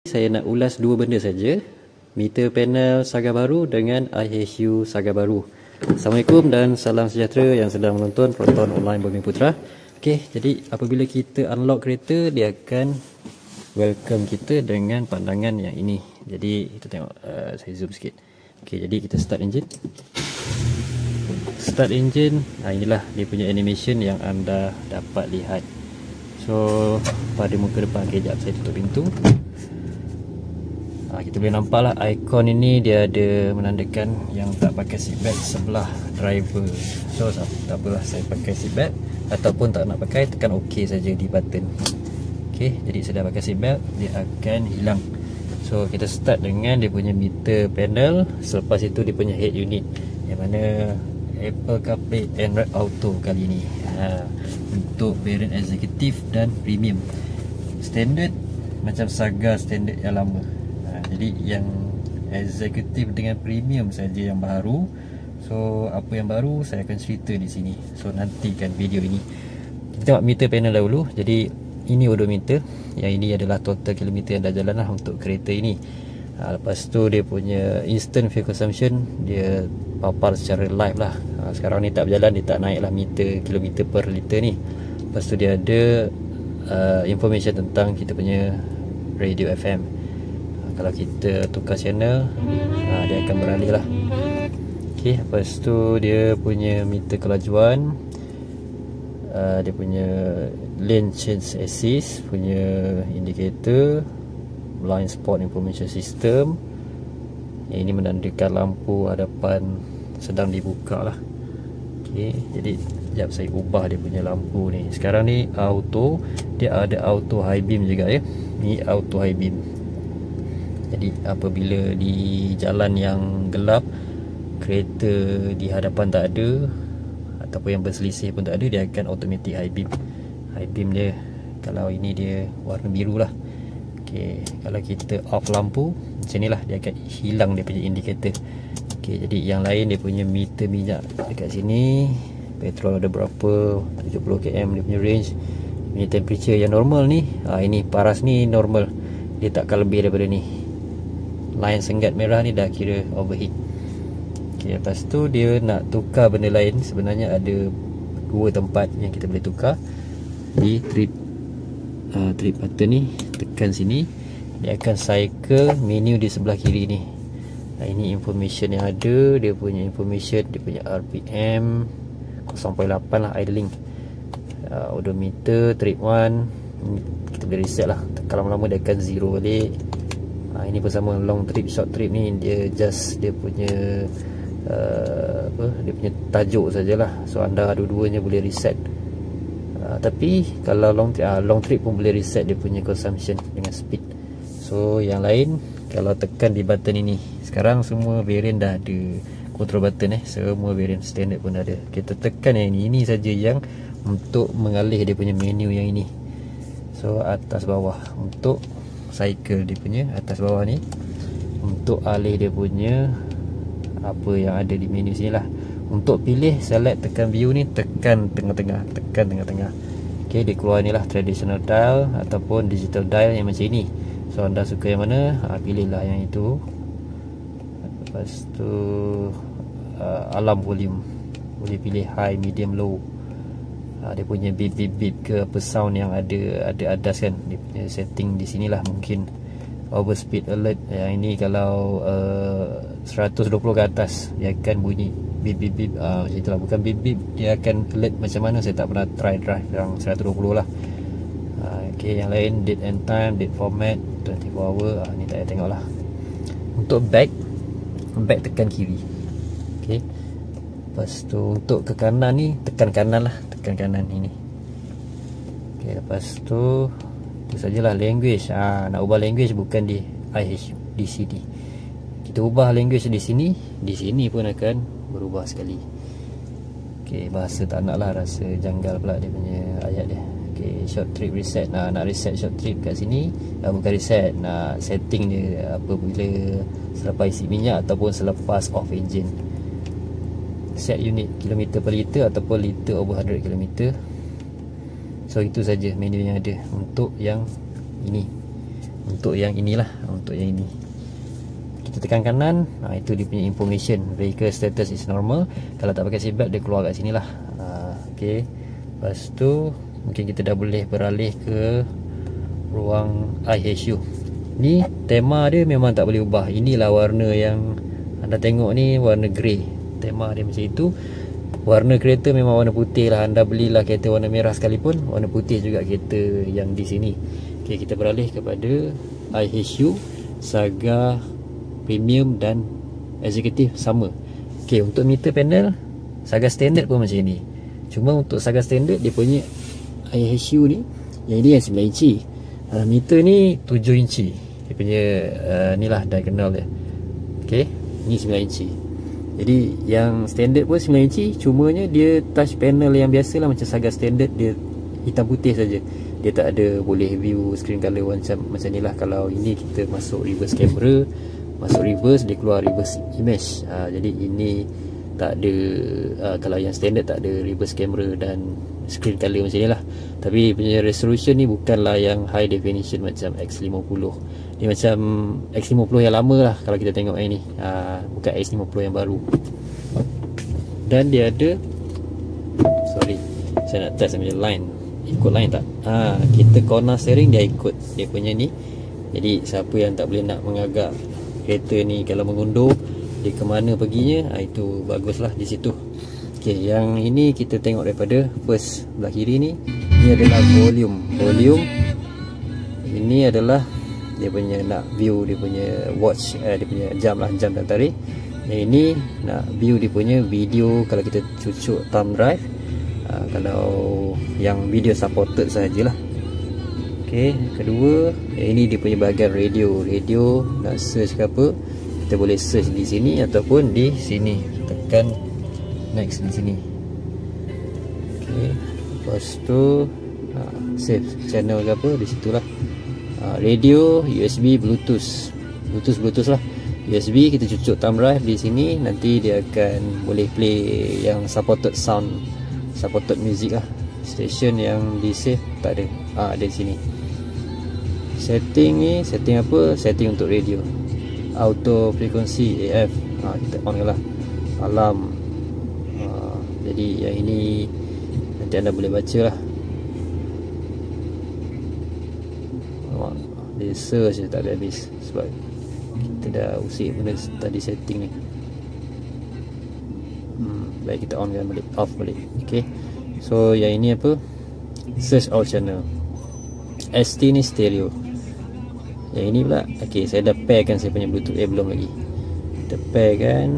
Saya nak ulas dua benda saja, meter panel Saga baru dengan IHU Saga baru. Assalamualaikum dan salam sejahtera yang sedang menonton Proton Online Bumi Putra. Okey, jadi apabila kita unlock kereta, dia akan welcome kita dengan pandangan yang ini. Jadi kita tengok, saya zoom sikit. Okey, jadi kita start engine. Start engine, inilah dia punya animation yang anda dapat lihat. So pada muka depan, kejap saya tutup pintu. Kita boleh nampak lah ikon ini dia ada menandakan yang tak pakai seatbelt sebelah driver. So tak apalah, saya pakai seatbelt ataupun tak nak pakai, tekan OK saja di button. Okay, jadi saya dah pakai seatbelt, dia akan hilang. So kita start dengan dia punya meter panel. Selepas itu dia punya head unit, yang mana Apple CarPlay Android Auto kali ini. Untuk variant executive dan premium. Standard macam Saga standard yang lama. Jadi yang executive dengan premium saja yang baru. So apa yang baru saya akan cerita di sini. So nantikan video ini. Kita tengok meter panel dahulu. Jadi ini odometer. Yang ini adalah total kilometer yang dah jalan lah untuk kereta ini. Lepas tu dia punya instant fuel consumption, dia papar secara live lah. Sekarang ni tak berjalan, dia tak naik lah meter kilometer per liter ni. Lepas tu dia ada information tentang kita punya radio FM. Kalau kita tukar channel, dia akan beralih lah. Okay, lepas tu dia punya meter kelajuan, dia punya lane change assist, punya indicator, blind spot information system. Yang ini menandakan lampu hadapan sedang dibuka lah. Okay, jadi sekejap saya ubah dia punya lampu ni. Sekarang ni auto, dia ada auto high beam juga ya. Ni auto high beam. Jadi apabila di jalan yang gelap, kereta di hadapan tak ada ataupun yang berselisih pun tak ada, dia akan automatic high beam. High beam dia, kalau ini dia warna biru lah. Okay, kalau kita off lampu macam ni lah, dia akan hilang dia punya indikator. Okay, jadi yang lain dia punya meter minyak dekat sini, petrol ada berapa, 70 km dia punya range. Punya temperature yang normal ni, ini paras ni normal, dia takkan lebih daripada ni. Line senggat merah ni dah kira overheat. Okay, lepas tu dia nak tukar benda lain. Sebenarnya ada dua tempat yang kita boleh tukar. Di trip button ni, tekan sini, dia akan cycle menu di sebelah kiri ni. Ini information yang ada, dia punya information, dia punya RPM 0.8 lah, idling, odometer, trip 1. Kita boleh reset lah. Tekan lama-lama dia akan zero balik. Ini pun sama, long trip, short trip ni dia just dia punya dia punya tajuk sajalah. So anda dua-duanya boleh reset. Tapi kalau long trip pun boleh reset dia punya consumption dengan speed. So yang lain, kalau tekan di button ini, sekarang semua variant dah ada control button semua variant standard pun ada. Kita tekan yang ini saja yang untuk mengalih dia punya menu yang ini. So atas bawah untuk cycle dia punya, atas bawah ni untuk alih dia punya apa yang ada di menu sini lah. Untuk pilih select, tekan view ni, tekan tengah-tengah, tekan tengah-tengah. Okay, dia keluar ni lah, traditional dial ataupun digital dial yang macam ini. So anda suka yang mana, pilihlah yang itu. Lepas tu alarm volume, boleh pilih high, medium, low. Dia punya beep beep beep ke apa sound yang ada adas kan, dia punya setting di sinilah. Mungkin overspeed alert, yang ini kalau 120 ke atas dia akan bunyi beep beep beep, macam itulah. Bukan beep beep, dia akan alert macam mana saya tak pernah try drive yang 120 lah. Okay, yang lain date and time, date format, 24 hour, ni tak payah tengok lah. Untuk back tekan kiri. Okay, lepas tu untuk ke kanan ni, tekan kanan lah, tekan kanan ini. Okay, lepas tu itu sajalah language. Nak ubah language bukan di IHU, di CD. Kita ubah language di sini pun akan berubah sekali. Okay, bahasa tak nak lah, rasa janggal pula dia punya ayat dia. Okay, short trip reset. Nak reset short trip kat sini, bukan reset, nak setting dia apabila selepas isi minyak ataupun selepas off engine. Set unit kilometer per liter ataupun liter over 100 km. So itu saja menu yang ada untuk yang ini. untuk yang inilah, untuk yang ini. Kita tekan kanan, itu dia punya information, vehicle status is normal. Kalau tak pakai seatbelt dia keluar kat sini lah. Okay. Lepas tu mungkin kita dah boleh beralih ke ruang IHU. Ni tema dia memang tak boleh ubah. Inilah warna yang anda tengok ni, warna grey. Tema dia macam itu. Warna kereta memang warna putih lah. Anda belilah kereta warna merah sekalipun, warna putih juga kereta yang di sini. Okay, kita beralih kepada IHU, Saga, Premium dan Executive sama. Okay, untuk meter panel Saga standard pun macam ni. Cuma untuk Saga standard dia punya IHU ni, yang ini yang 9 inci. Meter ni 7 inci. Dia punya ni lah diagonal dia. Okay, ni 9 inci. Jadi yang standard pun 9 inci, cumanya dia touch panel yang biasa lah, macam Saga standard, dia hitam putih saja. Dia tak ada boleh view screen color macam ni lah. Kalau ini kita masuk reverse camera, masuk reverse dia keluar reverse image. Jadi ini tak ada, kalau yang standard tak ada reverse camera dan screen color macam ni lah. Tapi punya resolution ni bukanlah yang high definition macam X50. Dia macam X50 yang lama lah kalau kita tengok yang ni, bukan X50 yang baru. Dan dia ada, sorry, saya nak test punya line, ikut line tak? Kita corner steering dia ikut dia punya ni. Jadi siapa yang tak boleh nak mengagak kereta ni kalau mengundur, dia ke mana perginya, itu baguslah di situ. Okay, yang ini kita tengok daripada first belah kiri ni. Ini adalah volume. Ini adalah dia punya nak view dia punya watch, dia punya jam lah, jam dan tarikh. Yang ini nak view dia punya video kalau kita cucuk thumb drive. Kalau yang video supported sajalah. Okay, kedua, ini dia punya bahagian radio. Radio nak search ke apa, kita boleh search di sini ataupun di sini. Tekan next di sini. Okay, lepas tu save channel ke apa, di situlah. Radio, USB, Bluetooth lah. USB kita cucuk thumb drive di sini, nanti dia akan boleh play yang supported sound, supported music lah. Station yang di save tak ada, ada di sini. Setting ni, setting apa? Setting untuk radio, auto frequency AF, kita on lah. Alarm. Jadi yang ini nanti anda boleh baca lah. Dia search je tak ada habis, sebab kita dah usik benda tadi setting ni. Baik, kita on kan balik, off balik. Okay, so yang ini apa? Search all channel. ST ni stereo. Yang ini pula, okay, saya dah pair kan saya punya Bluetooth, belum lagi. Kita pair kan.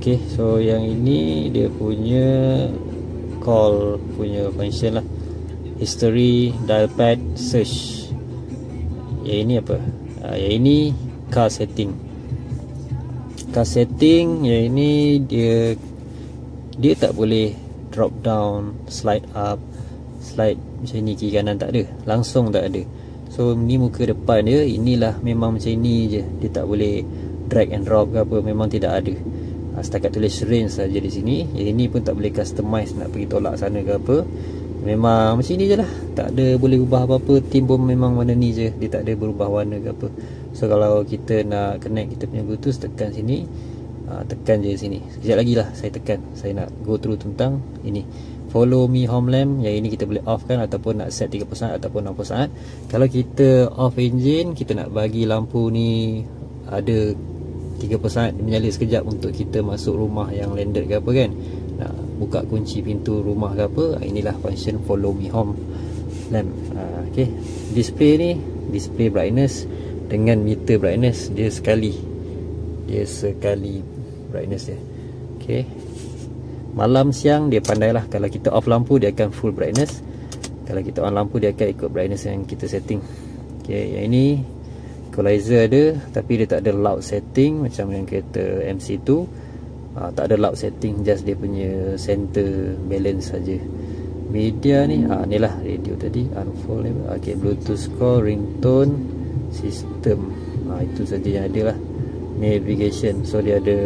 Okay, so yang ini dia punya call punya function lah. History, dial pad, search. Yang ini apa? Yang ini car setting. Car setting, yang ini dia tak boleh drop down, slide up, slide macam ni kiri kanan, tak ada, langsung tak ada. So ni muka depan dia, inilah memang macam ni je. Dia tak boleh drag and drop ke apa, memang tidak ada. Setakat tulis range saja di sini. Yang ini pun tak boleh customize nak pergi tolak sana ke apa. Memang macam ni je lah, tak ada boleh ubah apa-apa. Tim pun memang warna ni je, dia tak ada berubah warna ke apa. So kalau kita nak connect kita punya Bluetooth, tekan sini, tekan je sini. Sekejap lagi lah saya tekan, saya nak go through tentang ini. Follow me home lamp, yang ini kita boleh off kan, ataupun nak set 30 saat ataupun 60 saat. Kalau kita off engine, kita nak bagi lampu ni ada 30 saat menyala sekejap untuk kita masuk rumah yang landed ke apa kan, nak buka kunci pintu rumah ke apa. Inilah function follow me home lamp. Okay, display ni, display brightness dengan meter brightness, dia sekali brightness dia. Okay, malam siang dia pandai lah. Kalau kita off lampu dia akan full brightness, kalau kita on lampu dia akan ikut brightness yang kita setting. Okay, yang ini equalizer ada, tapi dia tak ada loud setting macam yang kereta MC2. Tak ada loud setting, just dia punya center balance saja. Media ni, ni lah radio tadi, unfold. Okay, Bluetooth call, ringtone, system, itu saja yang ada lah. Navigation, so dia ada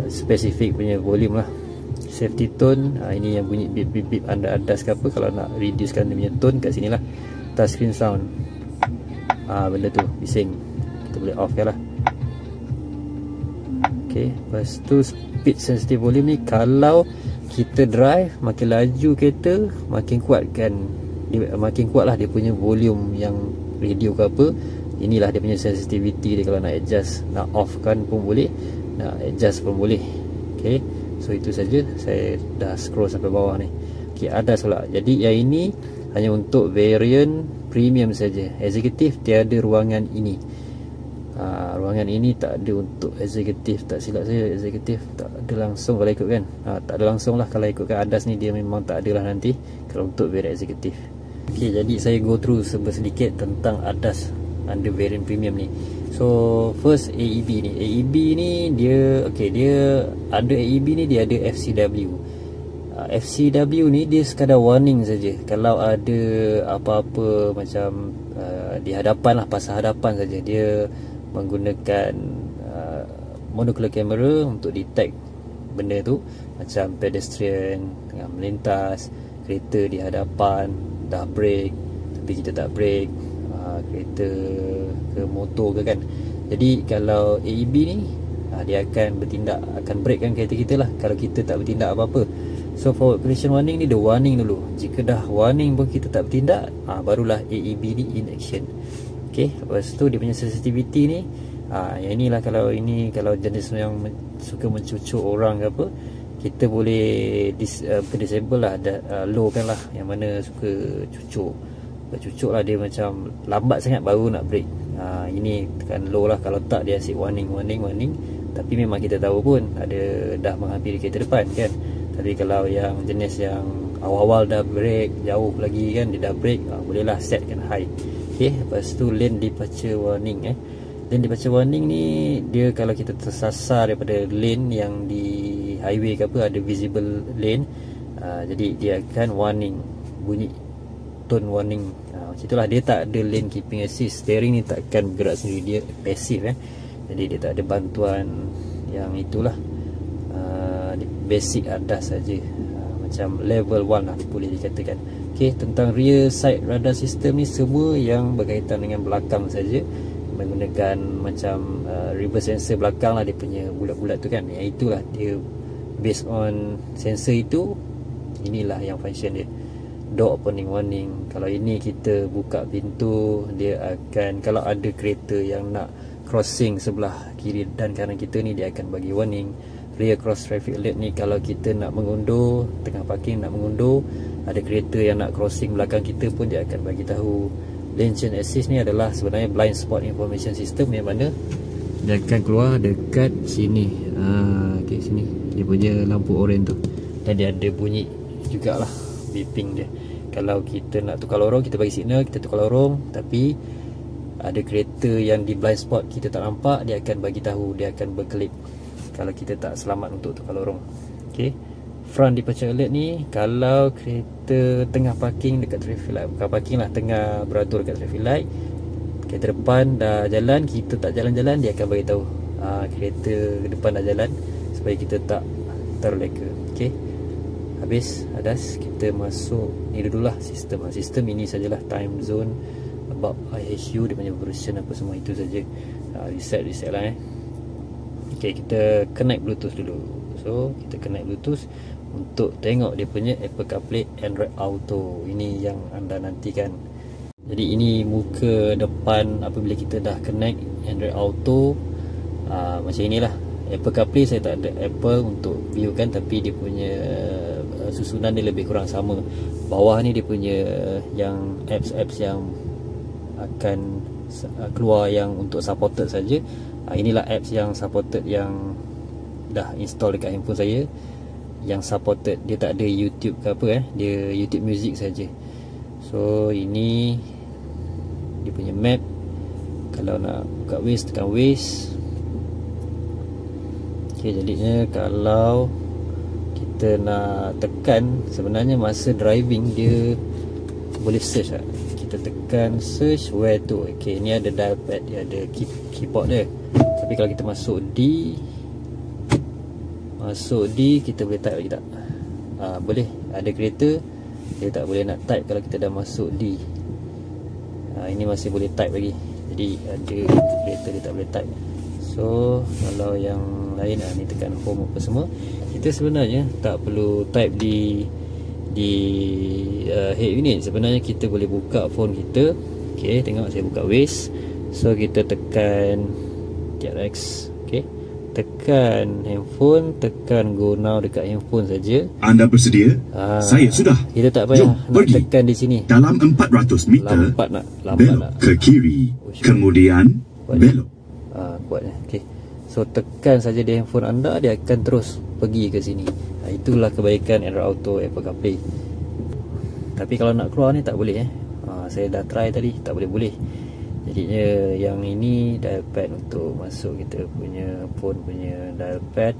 spesifik punya volume lah. safety tone. Ini yang bunyi bip bip bip anda ADAS ke apa. Kalau nak reducekan dia punya tone, kat sini lah. Touchscreen sound, benda tu bising, kita boleh off kan lah. Okay, lepas tu speed sensitive volume ni, kalau kita drive makin laju kereta, makin kuat kan dia, makin kuat lah dia punya volume yang radio ke apa. Inilah dia punya sensitivity dia. Kalau nak adjust, nak off kan pun boleh, nak adjust pun boleh. Okay, so itu saja. Saya dah scroll sampai bawah ni. Okay, ADAS pula. Jadi yang ini hanya untuk variant premium saja. Executive tiada ruangan ini. Ruangan ini tak ada untuk executive. Tak silap saya, executive tak ada langsung kalau ikut kan. Tak ada langsung lah kalau ikutkan ADAS ni, dia memang tak ada lah nanti kalau untuk variant executive. Okay, jadi saya go through sedikit tentang ADAS under variant premium ni. So first AEB ni. AEB ni dia, okay, dia ada AEB ni, dia ada FCW. FCW ni dia sekadar warning saja. Kalau ada apa-apa macam di hadapan lah, pasal hadapan saja, dia menggunakan monocular camera untuk detect benda tu, macam pedestrian tengah melintas, kereta di hadapan dah brake tapi kita tak brake, kereta ke motor ke kan. Jadi kalau AEB ni dia akan bertindak, akan brake kan kereta kita lah kalau kita tak bertindak apa-apa. So forward collision warning ni, dia warning dulu. Jika dah warning pun kita tak bertindak, barulah AEB ni in action. Okay, lepas tu dia punya sensitivity ni, yang inilah, kalau ini kalau jenis yang suka mencucuk orang ke apa, kita boleh disable lah, low kan lah, yang mana suka cucuk lah, dia macam lambat sangat baru nak brake. Ini tekan low lah, kalau tak dia asyik warning. Tapi memang kita tahu pun ada dah menghampiri kereta depan kan. Tapi kalau yang jenis yang awal-awal dah brake, jauh lagi kan dia dah brake, bolehlah setkan high. Okay, lepas tu lane departure warning. Lane departure warning ni, dia kalau kita tersasar daripada lane yang di highway ke apa, ada visible lane, jadi dia akan warning, bunyi tone warning. Macam itulah, dia tak ada lane keeping assist. Steering ni takkan bergerak sendiri, dia passive jadi dia tak ada bantuan yang itulah. Basic ADAS saja, macam level 1 lah boleh dikatakan. Okay, tentang rear side radar system ni, semua yang berkaitan dengan belakang saja, menggunakan macam reverse sensor belakang lah, dia punya bulat-bulat tu kan. Yang itulah dia based on sensor itu, inilah yang function dia. Door opening warning, kalau ini kita buka pintu, dia akan, kalau ada kereta yang nak crossing sebelah kiri dan kanan kita ni, dia akan bagi warning. Rear cross traffic alert ni, kalau kita nak mengundur, tengah parking nak mengundur, ada kereta yang nak crossing belakang kita pun dia akan bagi tahu. Lane change assist ni adalah sebenarnya blind spot information system, yang mana dia akan keluar dekat sini. Okay, sini dia punya lampu oranye tu, dan dia ada bunyi jugalah, beeping dia. Kalau kita nak tukar lorong, kita bagi signal, kita tukar lorong, tapi ada kereta yang di blind spot kita tak nampak, dia akan bagi tahu, dia akan berkelip kalau kita tak selamat untuk tukar lorong. Okay, front departure alert ni, kalau kereta tengah parking dekat traffic light, bukan parking lah, tengah beratur dekat traffic light, kereta depan dah jalan, kita tak jalan-jalan, dia akan bagi tahu kereta depan dah jalan, supaya kita tak terleka. Okay, habis ADAS, kita masuk ni dululah sistem. Sistem ini sajalah time zone, about IHU, dia punya version apa semua, itu saja. Reset lah Okay, kita connect Bluetooth dulu. So kita connect Bluetooth untuk tengok dia punya Apple CarPlay, Android Auto. Ini yang anda nantikan. Jadi ini muka depan apabila kita dah connect Android Auto. Macam inilah. Apple CarPlay saya tak ada Apple untuk view kan, tapi dia punya susunan dia lebih kurang sama. Bawah ni dia punya yang apps-apps yang akan keluar yang untuk supported saja. Inilah apps yang supported, yang dah install dekat handphone saya, yang supported. Dia tak ada YouTube ke apa dia YouTube Music saja. So ini dia punya map. Kalau nak buka Waze, tekan Waze. Okay, jadinya kalau kita nak tekan, sebenarnya masa driving dia boleh search lah. Kita tekan search where to. Okay, ni ada dial pad, dia ada keyboard dia. Tapi kalau kita masuk D, kita boleh type lagi tak? boleh ada kereta dia tak boleh nak type kalau kita dah masuk D. Ini masih boleh type lagi. Jadi ada kereta dia tak boleh type. So kalau yang lain ni tekan home apa semua, kita sebenarnya tak perlu type di head unit. Sebenarnya kita boleh buka phone kita. Okay, tengok saya buka Waze. So kita tekan TRX. Okay, tekan handphone, tekan go now dekat handphone saja. Anda bersedia? Saya sudah. Kita tak payah nak tekan di sini. Dalam 400 meter lambat belok ke kiri, kemudian belok. Kuatnya. Okay, so tekan saja di handphone anda, dia akan terus pergi ke sini. Itulah kebaikan Android Auto Apple CarPlay. Tapi kalau nak keluar ni tak boleh. Saya dah try tadi, tak boleh. Jadinya yang ini dial pad untuk masuk kita punya phone punya dial pad.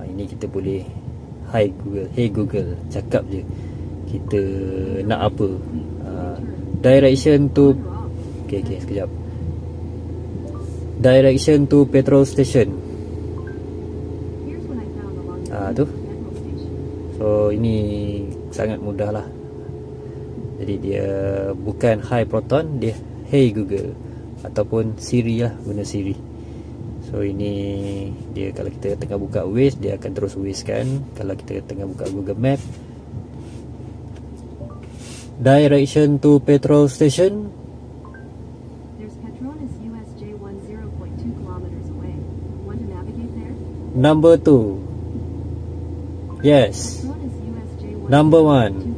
Ini kita boleh Hi Google, cakap je kita nak apa. Direction to sekejap. Direction to petrol station. Tu. So ini sangat mudah lah. Jadi dia bukan Hi Proton, dia Hey Google ataupun Siri lah, guna Siri. So ini dia kalau kita tengah buka Waze, dia akan terus Waze kan. Kalau kita tengah buka Google Map, direction to petrol station. Number 2. Yes. Number 1.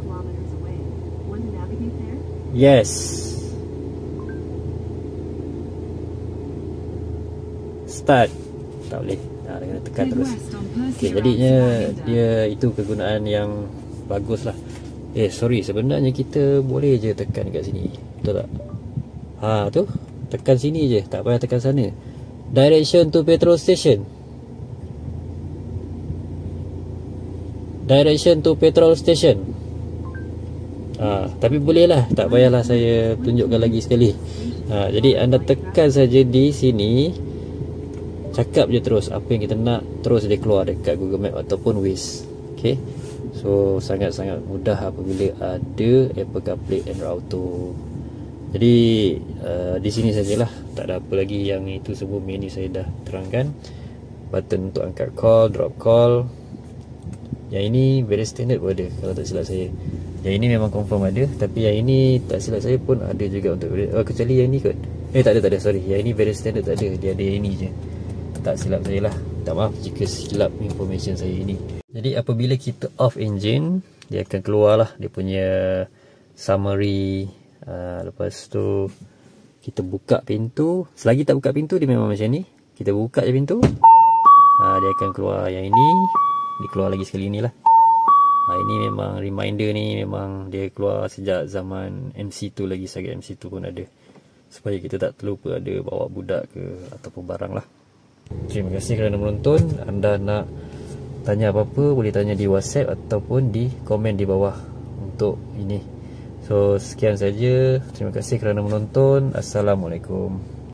Yes. Start. Tak boleh. Dia kena tekan terus. Okay, jadinya dia itu kegunaan yang bagus lah. Sorry, sebenarnya kita boleh je tekan kat sini. Betul tak? Tu. Tekan sini je, tak payah tekan sana. Direction to petrol station. Direction to petrol station. Tapi boleh lah, tak payahlah saya tunjukkan lagi sekali. Jadi anda tekan saja di sini, cakap je terus apa yang kita nak, terus dia keluar dekat Google Map ataupun Waze. Okay, so sangat-sangat mudah apabila ada Apple CarPlay Android Auto. Jadi di sini sajalah, tak ada apa lagi. Yang itu semua menu saya dah terangkan. Button untuk angkat call, drop call. Yang ini very standard pun ada kalau tak silap saya. Yang ini memang confirm ada, tapi yang ini tak silap saya pun ada juga untuk kecuali yang ini kot. Tak ada, sorry. Yang ini very standard tak ada, dia ada yang ini je. Tak silap saya lah. Tak maaf jika silap information saya ini. Jadi apabila kita off engine, dia akan keluar lah dia punya summary. Lepas tu kita buka pintu. Selagi tak buka pintu, dia memang macam ni. Kita buka je pintu, dia akan keluar yang ini. Dia keluar lagi sekali ni lah. Ini memang reminder ni memang dia keluar sejak zaman MC2 lagi, saga MC2 pun ada, supaya kita tak terlupa ada bawa budak ke ataupun barang lah. Terima kasih kerana menonton. Anda nak tanya apa-apa boleh tanya di WhatsApp ataupun di komen di bawah untuk ini. So sekian saja. Terima kasih kerana menonton. Assalamualaikum.